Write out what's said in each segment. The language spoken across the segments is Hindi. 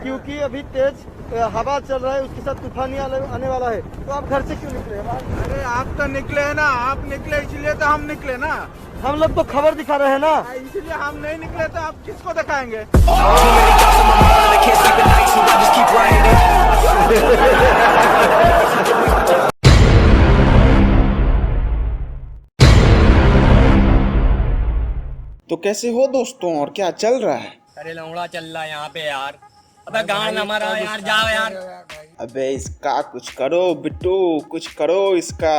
क्योंकि अभी तेज हवा चल रहा है, उसके साथ तूफान आने वाला है। तो आप घर से क्यों निकले? अरे आप तो निकले है ना, आप निकले इसलिए तो हम निकले ना। हम लोग तो खबर दिखा रहे हैं ना। इसलिए हम नहीं निकले तो आप किसको दिखाएंगे? तो कैसे हो दोस्तों और क्या चल रहा है? अरे लौड़ा चल रहा है यहाँ पे यार। अबे गान हमारा यार, जाओ यार। अबे इसका कुछ करो बिट्टू, कुछ करो इसका।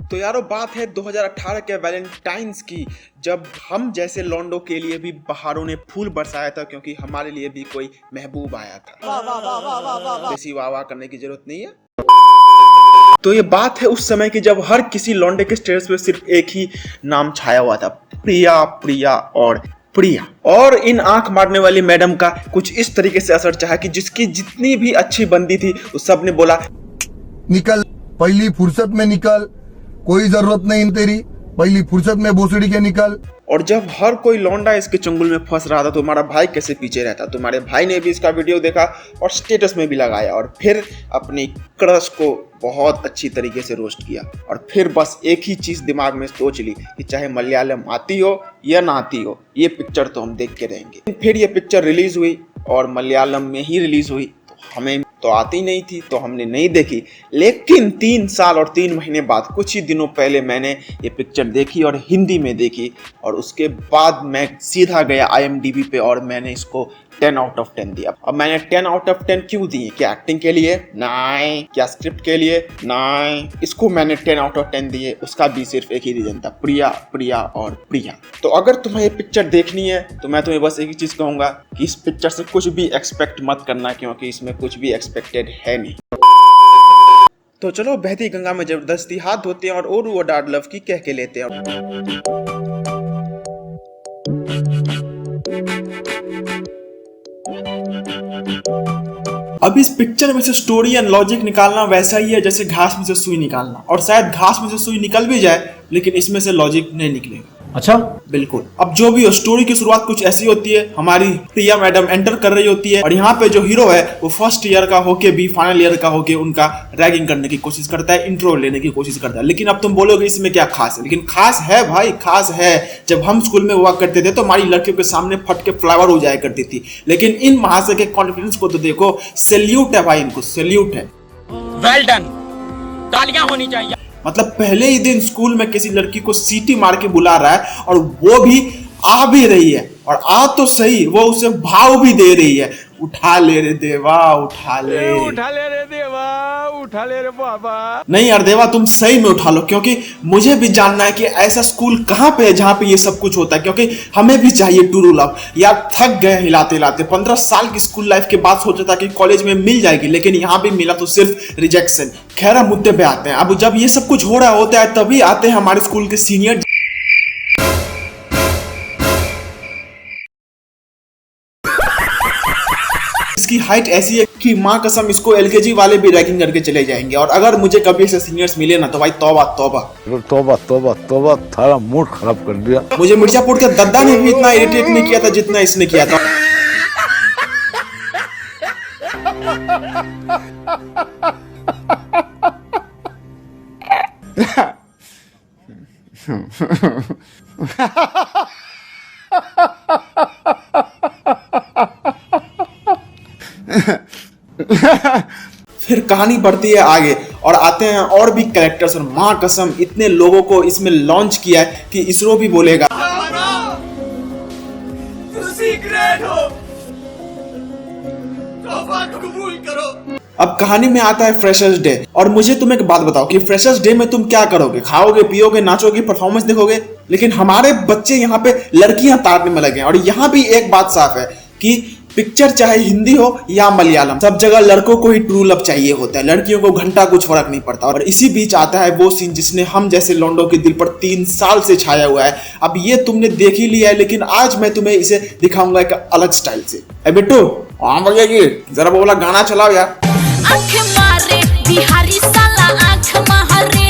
तो यारो बात है 2018 के वैलेंटाइंस की, जब हम जैसे लॉन्डो के लिए भी बहारों ने फूल बरसाया था, क्योंकि हमारे लिए भी कोई महबूब आया था। बेसी वाह वाह करने की जरूरत नहीं है। तो ये बात है उस समय की जब हर किसी लॉन्डे के स्टेटस पे सिर्फ एक ही नाम छाया हुआ था, प्रिया प्रिया और प्रिया। और इन आंख मारने वाली मैडम का कुछ इस तरीके से असर चाहा कि जिसकी जितनी भी अच्छी बंदी थी उस सब ने बोला निकल, पहली फुर्सत में निकल, कोई जरूरत नहीं तेरी, पहली फुर्सत में भोसड़ी के निकल। और जब हर कोई लौंडा इसके चंगुल में फंस रहा था तो हमारा भाई कैसे पीछे रहता। तुम्हारे भाई ने भी इसका वीडियो देखा और स्टेटस में भी लगाया और फिर अपनी क्रश को बहुत अच्छी तरीके से रोस्ट किया। और फिर बस एक ही चीज दिमाग में सोच ली कि चाहे मलयालम आती हो या ना आती हो, ये पिक्चर तो हम देख के रहेंगे। फिर ये पिक्चर रिलीज हुई और मलयालम में ही रिलीज हुई। हमें तो आती नहीं थी तो हमने नहीं देखी, लेकिन 3 साल और 3 महीने बाद कुछ ही दिनों पहले मैंने ये पिक्चर देखी और हिंदी में देखी। और उसके बाद मैं सीधा गया IMDb पे और मैंने इसको 10 आउट ऑफ 10 दिया। अब मैंने 10 आउट ऑफ 10 क्यों दिए? क्या एक्टिंग के लिए? नहीं। क्या स्क्रिप्ट के लिए? नहीं। इसको मैंने 10 आउट ऑफ 10 दिए, उसका भी सिर्फ एक ही रीजन था, प्रिया प्रिया और प्रिया। तो अगर तुम्हें ये पिक्चर देखनी है तो मैं तुम्हें बस एक ही चीज कहूंगा कि इस पिक्चर से कुछ भी एक्सपेक्ट मत करना, क्योंकि इसमें कुछ भी एक्सपेक्टेड है नहीं। तो चलो बहती गंगा में जबरदस्ती हाथ धोते हैं और ओरू डाड लव की कह के लेते हैं। अब इस पिक्चर में से स्टोरी एंड लॉजिक निकालना वैसा ही है जैसे घास में से सुई निकालना, और शायद घास में से सुई निकल भी जाए लेकिन इसमें से लॉजिक नहीं निकलेगा। अच्छा, बिल्कुल। अब जो भी हो, स्टोरी की शुरुआत कुछ ऐसी होती है, हमारी प्रिया मैडम एंटर कर रही होती है और यहाँ पे जो हीरो है वो फर्स्ट ईयर का होके भी फाइनल ईयर का होके उनका रैगिंग करने की कोशिश करता है, इंट्रो लेने की कोशिश करता है। लेकिन अब तुम बोलोगे इसमें क्या खास है, लेकिन खास है भाई, खास है। जब हम स्कूल में हुआ करते थे तो हमारी लड़कियों के सामने फट के फ्लावर हो जाया करती थी, लेकिन इन महाशय के कॉन्फिडेंस को तो देखो, सैल्यूट है भाई, इनको सैल्यूट है। वेल डन, तालियां होनी चाहिए। मतलब पहले ही दिन स्कूल में किसी लड़की को सीटी मार के बुला रहा है और वो भी आ भी रही है, और आ तो सही, वो उसे भाव भी दे रही है, उठा ले रे देवा, उठा ले रे देवा, उठा ले रे बाबा। नहीं यार देवा, तुम सही में उठा लो, क्योंकि मुझे भी जानना है कि ऐसा स्कूल कहाँ पे है जहाँ पे ये सब कुछ होता है, क्योंकि हमें भी चाहिए ट्रू लव। यार थक गए हिलाते हिलाते, 15 साल की स्कूल लाइफ के बाद सोचा था कि कॉलेज में मिल जाएगी, लेकिन यहाँ भी मिला तो सिर्फ रिजेक्शन। खैर मुद्दे पे आते हैं। अब जब ये सब कुछ हो रहा होता है तभी आते हैं हमारे स्कूल के सीनियर, इसकी हाइट ऐसी है कि माँ कसम इसको LKG वाले भी रैगिंग करके चले जाएंगे। और अगर मुझे कभी ऐसे सीनियर्स मिले ना तो भाई तौबा तौबा तौबा तौबा तौबा, थारा मूड खराब कर दिया। मुझे मिर्जापुर के दद्दा ने भी इतना इरिटेट नहीं किया था जितना इसने किया था। फिर कहानी बढ़ती है आगे और आते हैं और भी कैरेक्टर्स, और माँ कसम इतने लोगों को इसमें लॉन्च किया है कि इसरो भी बोलेगा अब कहानी में आता है फ्रेशर्स डे, और मुझे तुम एक बात बताओ कि फ्रेशर्स डे में तुम क्या करोगे? खाओगे, पियोगे, नाचोगे, परफॉर्मेंस देखोगे? लेकिन हमारे बच्चे यहाँ पे लड़कियां तारने में लगे हैं। और यहाँ भी एक बात साफ है कि पिक्चर चाहे हिंदी हो या मलयालम, सब जगह लड़कों को ही ट्रू लव चाहिए होता है, लड़कियों को घंटा कुछ फर्क नहीं पड़ता। और इसी बीच आता है वो सीन जिसने हम जैसे लौंडों के दिल पर 3 साल से छाया हुआ है। अब ये तुमने देख ही लिया है, लेकिन आज मैं तुम्हें इसे दिखाऊंगा एक अलग स्टाइल से। ए बिट्टू, हाँ भैया जी, जरा वो वाला गाना चलाओ यार। बिहारी साला आँख मारे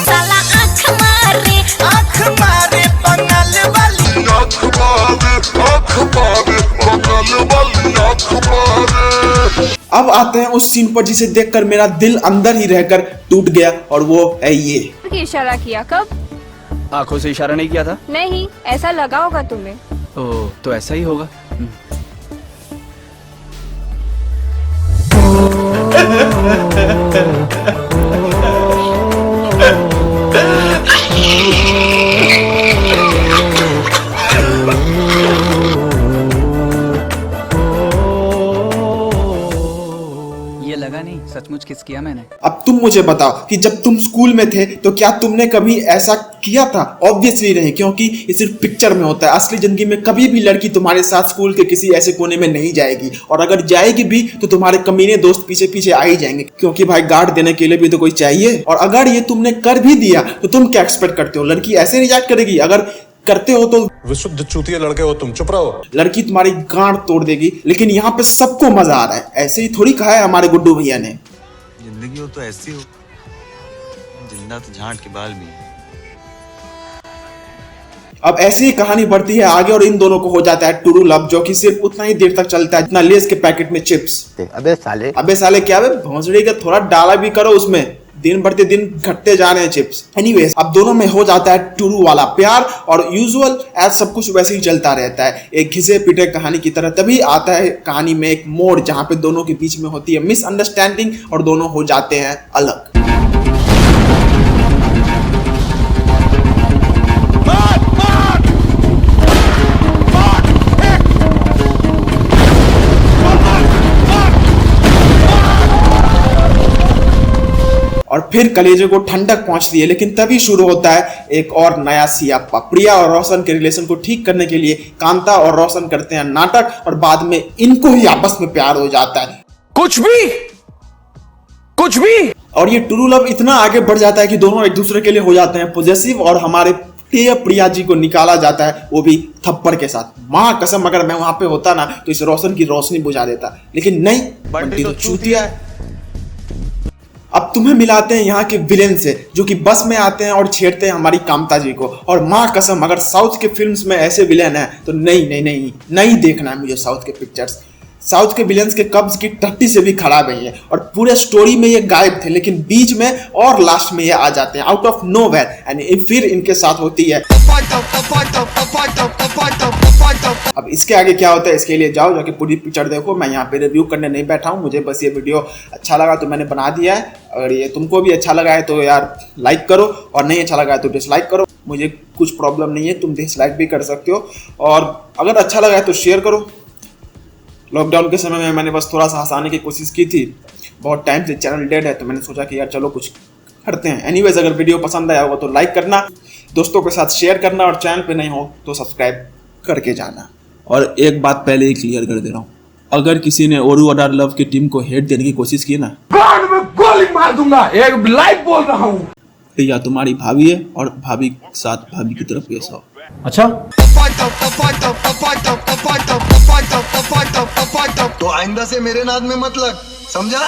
साला आँख मारे बंगाल वाली अब आते हैं उस सीन पर जिसे देखकर मेरा दिल अंदर ही रहकर टूट गया, और वो है ये। इशारा किया कब? आंखों से इशारा नहीं किया था? नहीं, ऐसा लगा होगा तुम्हें। ओह, तो ऐसा ही होगा। ये लगा नहीं, सचमुच किस किया मैंने। अब तुम मुझे बताओ कि जब तुम स्कूल में थे तो क्या तुमने कभी ऐसा किया था? ऑब्वियसली नहीं, क्योंकि ये सिर्फ पिक्चर में होता है। असली जिंदगी में कभी भी लड़की तुम्हारे साथ स्कूल के किसी ऐसे कोने में नहीं जाएगी, और अगर जाएगी भी तो तुम्हारे कमीने दोस्त पीछे पीछे आ ही जाएंगे, क्योंकि भाई गार्ड देने के लिए भी तो कोई चाहिए। और अगर ये तुमने कर भी दिया तो तुम क्या एक्सपेक्ट करते हो? लड़की ऐसे रिएक्ट करेगी? अगर करते हो तो विशुद्ध चूतिया लड़के हो तुम, चुप रहो। लड़की तुम्हारी गांड तोड़ देगी। लेकिन यहाँ पे सबको मजा आ रहा है, ऐसे ही थोड़ी कहा है हमारे गुड्डू भैया ने। जिंदगी हो तो ऐसी हो, जिंदा तो झांट के बाल भी है। अब ऐसी ही कहानी बढ़ती है आगे, और इन दोनों को हो जाता है ट्रू लव, जो कि सिर्फ उतना ही देर तक चलता है जितना लेस के पैकेट में चिप्स। अबे साले क्या भोंसड़ी का थोड़ा डाला भी करो उसमें, दिन बढ़ते दिन घटते जा रहे हैं चिप्स। एनीवेज, अब दोनों में हो जाता है ट्रू वाला प्यार, और यूजुअल एज सब कुछ वैसे ही चलता रहता है, एक घिसे पीटे कहानी की तरह। तभी आता है कहानी में एक मोड़, जहां पे दोनों के बीच में होती है मिसअंडरस्टैंडिंग और दोनों हो जाते हैं अलग। और फिर कलेजे को ठंडक पहुंचती है, लेकिन तभी शुरू होता है एक और नया सियाप्पा। प्रिया और रोशन के रिलेशन को ठीक करने के लिए कांता और रोशन करते हैं नाटक, और बाद में इनको ही आपस में प्यार हो जाता है। कुछ भी। और ये ट्रू लव इतना आगे बढ़ जाता है कि दोनों एक दूसरे के लिए हो जाते हैं पॉजेसिव, और हमारे प्रिया जी को निकाला जाता है, वो भी थप्पड़ के साथ। माँ कसम, अगर मैं वहां पे होता ना तो इस रोशन की रोशनी बुझा देता, लेकिन नहीं, बंटी तो चूतिया है। अब तुम्हें मिलाते हैं यहाँ के विलेन से, जो कि बस में आते हैं और छेड़ते हैं हमारी कामता जी को। और माँ कसम, अगर साउथ के फिल्म्स में ऐसे विलेन है तो नहीं देखना है मुझे साउथ के पिक्चर्स। साउथ के विलेंस के कब्ज की टट्टी से भी खराब है ये, और पूरे स्टोरी में ये गायब थे, लेकिन बीच में और लास्ट में ये आ जाते हैं आउट ऑफ नोवेयर, एंड फिर इनके साथ होती है। अब इसके आगे क्या होता है, इसके लिए जाके पूरी पिक्चर देखो। मैं यहाँ पे रिव्यू करने नहीं बैठा हूँ, मुझे बस ये वीडियो अच्छा लगा तो मैंने बना दिया है। अगर ये तुमको भी अच्छा लगा है तो यार लाइक करो, और नहीं अच्छा लगा है तो डिसलाइक करो, मुझे कुछ प्रॉब्लम नहीं है, तुम डिसलाइक भी कर सकते हो। और अगर अच्छा लगा है तो शेयर करो। लॉकडाउन के समय में मैंने बस थोड़ा सा हंसाने की कोशिश की थी, बहुत टाइम से चैनल डेड है, तो मैंने सोचा कि यार चलो कुछ करते हैं। एनीवेज, अगर वीडियो पसंद आया होगा तो लाइक करना, दोस्तों के साथ शेयर करना, और चैनल पे नहीं हो तो सब्सक्राइब करके जाना। और एक बात पहले ही क्लियर कर दे रहा हूँ, अगर किसी ने ओरू अडार लव की टीम को हेट देने की कोशिश की ना, गांड में गोली मार दूंगा, एक लाइव बोल रहा हूँ। तो या तुम्हारी भाभी है, और भाभी के साथ भाभी की तरफ पेश आओ। अच्छा, तो आइंदा से मेरे नाद में मत लग, समझा?